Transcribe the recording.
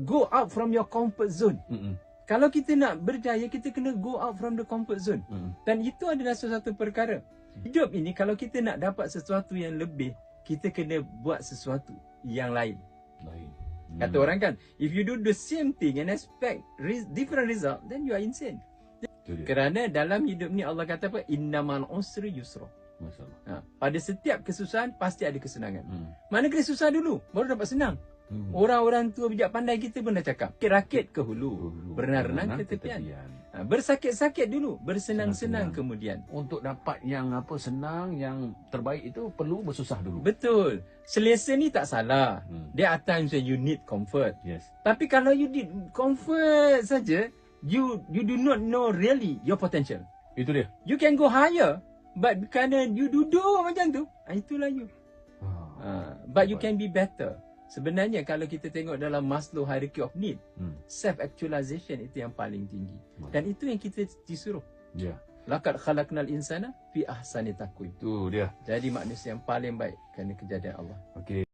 go out from your comfort zone. Kalau kita nak berjaya, kita kena go out from the comfort zone. Dan itu adalah sesuatu perkara. Hidup ini kalau kita nak dapat sesuatu yang lebih, kita kena buat sesuatu yang lain. Kata orang kan, if you do the same thing and expect different result, then you are insane. Kerana dalam hidup ni Allah kata apa? Innamal usri yusra. Pada setiap kesusahan pasti ada kesenangan. Mana kena susah dulu, baru dapat senang. Orang-orang tua bijak pandai kita pun dah cakap, rakit ke hulu, berenang ke tepian. Bersakit-sakit dulu, bersenang-senang kemudian. Untuk dapat yang senang, yang terbaik itu perlu bersusah dulu. Betul. Selesa ni tak salah. There are times when you need comfort. Tapi kalau you need comfort saja, you do not know really your potential. Itu dia. You can go higher, but kerana you duduk macam tu, itulah you. But you can be better. Sebenarnya kalau kita tengok dalam Maslow hierarchy of need, self-actualization itu yang paling tinggi. Dan itu yang kita disuruh. Laqad khalaqnal insana fi ahsani taqwim. Itu dia. Jadi manusia yang paling baik kerana kejadian Allah. Okey.